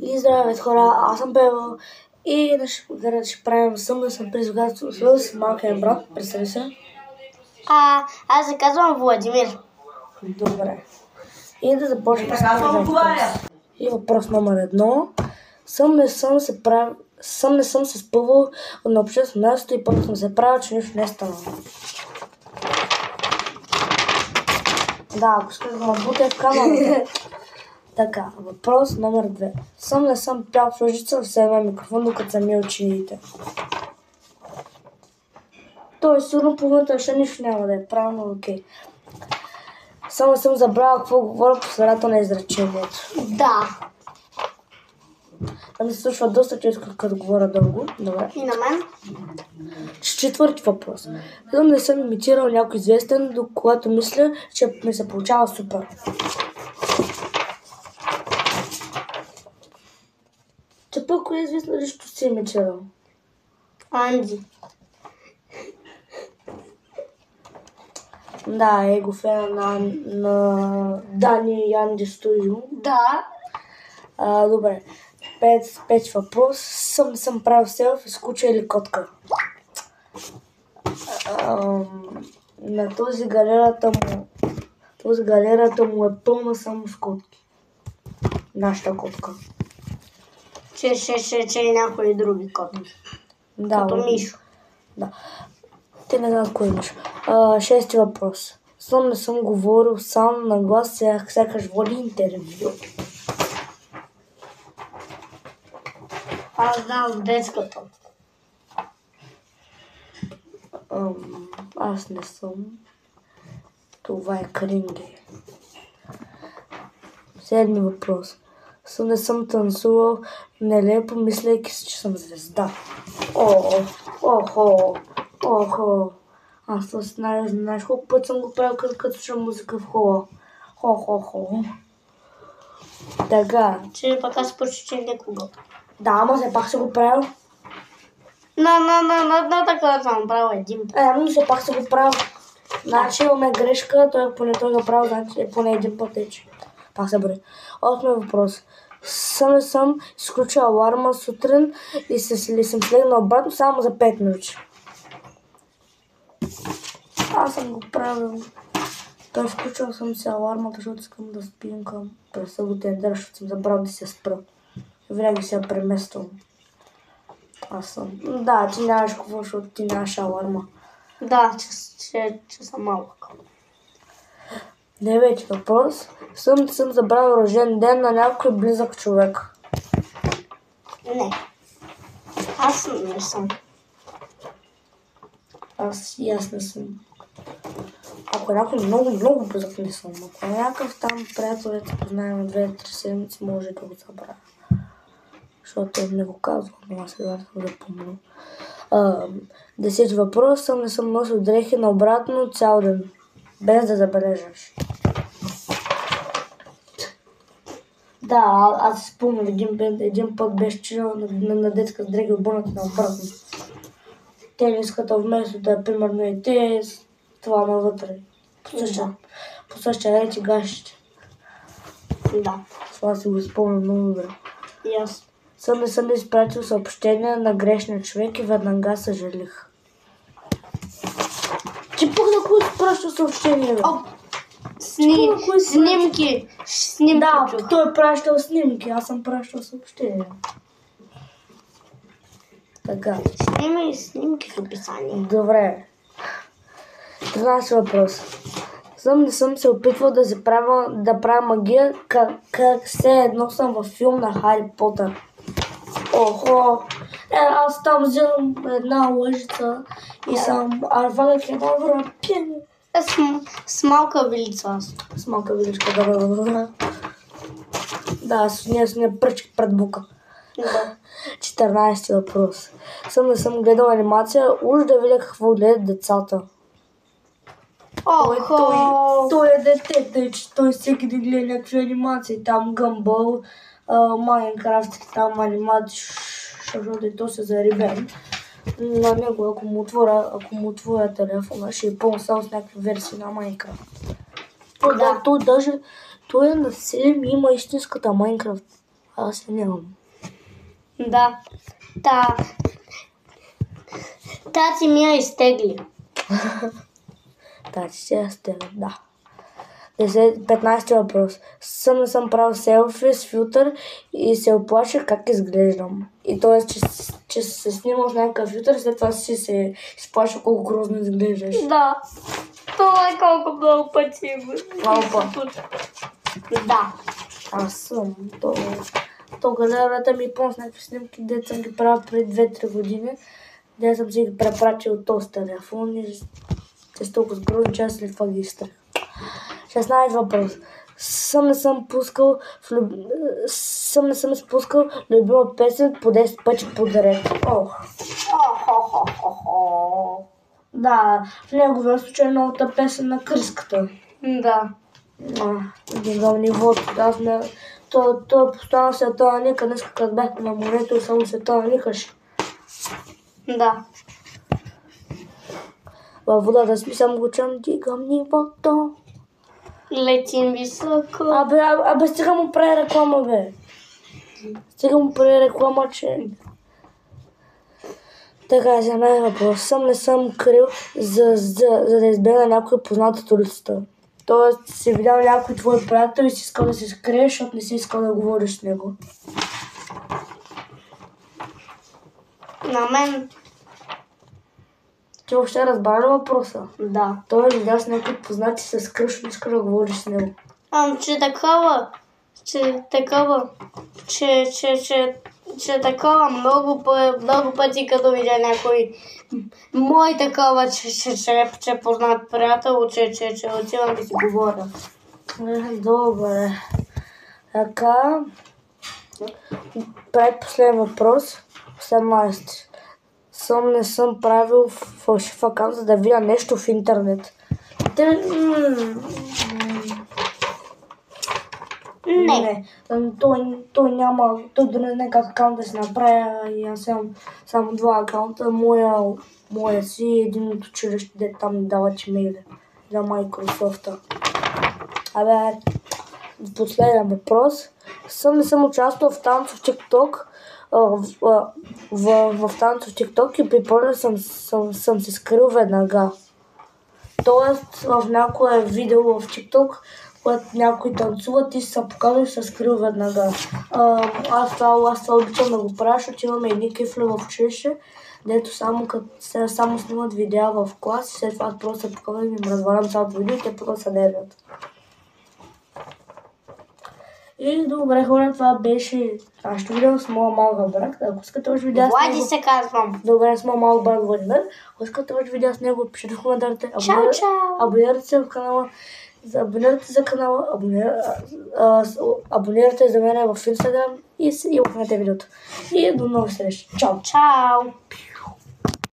И здравейте хора, аз съм Пево и днес ще правим съвместно предизвикателство с малкия брат. Представи се. Аз се казвам Владимир. Добре. И да започнем с въпрос. И въпрос номер 1. Съм не съм се спъвал на обществено място и първо съм се правил, че нищо не е станало. Да, ако искаш да набутя в камерата. Така, въпрос номер 2. Не съм пял в лъжица в себе микрофон, докато съм мил чиниите. Той сигурно половината ще нищо няма да е правилно, окей. Не съм забравил какво говоря по средата на изречението. Да. Това ми се случва доста често, като говоря дълго. Добре. И на мен? Четвърти въпрос. Не съм имитирал някой известен, до когато мисля, че ми се получава супер. Че пък кой е известно, нещо си имитирал? Анди. Да, его фена на Дани и Анди Студио. Да. Добре. Пет въпрос. Съм правил селфи с куче или котка. На този галерата му е пълна само с котки. Нашата котка. Че и някои други котки. Да, като Мишо. Да. Те не знаят кой е Мишо. Шести въпрос. Не съм говорил сам на глас, сякаш води интервю. Аз знам в детската. Аз не съм. Това е кринги. Седми въпрос. Не съм танцувал нелепо, мислейки си, че съм звезда. Охо. Аз това знаеш колко път съм го правил, като слушам музика в хола. Хо. Така. Че пък аз почти че никога. Да, ама все пак се го правил. Така съм правил един път. Но все пак се го правил. Значи имаме грешка, той го правил, значи поне един път вече. Пак се брои. Осми въпрос. Не съм изключил аларма сутрин и съм слегнал обратно само за 5 минути. Аз съм го правил. Той включил съм си алармата, защото искам да спим към през съботен ден, защото съм забрал да се спра. Винаги се я премествам. Аз съм. Да, ти нямаш какво, защото ти нямаш аларма. Да, че съм малък. Девети въпрос. Съм забравил рожден ден на някой близък човек. Не. Аз не съм. Аз не съм. Ако е някой много близък, не съм. Ако е някакъв там приятел, се познаем на 2-3 седмици, може да го забравя. Защото не го казвам, но аз сега съм да помня. 10 въпрос. Не съм носил дрехи наобратно цял ден. Без да забележаш. Да, аз спомням един път беше чил на детска дрехи обърнати наобратно. Тениската вместо да е примерно и те, това навътре. По същия ред и гащите. Да. Това си го спомням много добре. И аз. Не съм изпратил съобщение на грешния човек и веднага съжалих. Ти пък на кой си пращал съобщение, бе? Снимки. Да, той е пращал снимки, аз съм пращал съобщение. Така. Снимай снимки в описание. Добре. 13 въпрос. Не съм се опитвал да правя магия, как все едно съм във филм на Хари Потър. Охо! Аз там вземам една лъжица и съм вагах една връпин. С малка вилица аз. С малка виличка, да. Да, с нея пръчки пред бука. Да. 14 въпрос. Не съм гледал анимация, уж да видя какво гледат децата. Той е дете, тъй че той всеки да гледа някакви анимации. Там Гъмбъл, Майнкрафт, там анимации, защото и то се зарибен. На него, ако му отворя телефона, ще е пълно само с някакви версии на Майнкрафт. Той е на 7 и има истинската Майнкрафт Аз нямам. Да. Тати ми я изтегли. Тази си аз тега, да. 15 въпрос. Не съм правил селфи с филтър и се оплаших как изглеждам. И т.е. че се снимал с някакъв филтър, след това си се изплашил колко грозно изглеждаш. Да. Това е колко много пъти. Да. Аз съм. То галерията ми помня с някакви снимки, дето съм ги правил преди 2-3 години. Дето съм си ги препратил от този телефон и те са толкова сгрозни, че аз след това ги изтрах. 16 въпрос. Не съм спускал любима песен по 10 пъти подред. Да, в неговия случай е новата песен на Криската. Да. Дигам нивото. Той постоянно се ника, днес като бях на морето и само се никаш. Да. Във водата съм го чам, дигам нивото. Летим високо. Абе, стига му прави реклама, бе. Стига му прави реклама, че... Така, за най-въпрос. Не съм крил, за да избегна някой познат от улицата. Тоест, си видял някой твой приятел и си искал да се скриеш, защото не си искал да говориш с него. На мен. Ти въобще разбра ли въпроса? Да. Тоест, видял с някой познат и се скриш, не искаш да говориш с него. Че такова много пъти, като видя някой мой такова, че познат приятел, че отивам да си говоря. Добре. Така. Предпоследен въпрос. 18. Не съм правил фалшив акаунт, за да видя нещо в интернет. Не. Той няма, той дори не как акаунт да се направя и аз имам само 2 акаунта. Моя си и един от училище, де там дават имейли за Microsoft. Абе, последен въпрос. Не съм участвал в танцов TikTok. В танцов TikTok и припомня съм се скрил веднага. Тоест в някое видео в TikTok, когато някой танцуват и се показва и се скрил веднага. Аз това обичам да го правя, защото имаме едни кифли в училище, дето само снимат видеа в клас и след това просто се показвам и им развалям цялото видео и те просто се нервят. И добре хора, това беше нашето видео с моя малък брат. Ако искате още видео с него... Влади се казвам. Добре, с моя малък брат Владимир. Ако искате още видео с него, пишете в коментарите. Чао! Абонирайте се в канала. Абонирайте за канала. Абонирайте за мен в Instagram и лайкнете видеото. И до нови срещи. Чао! Чао!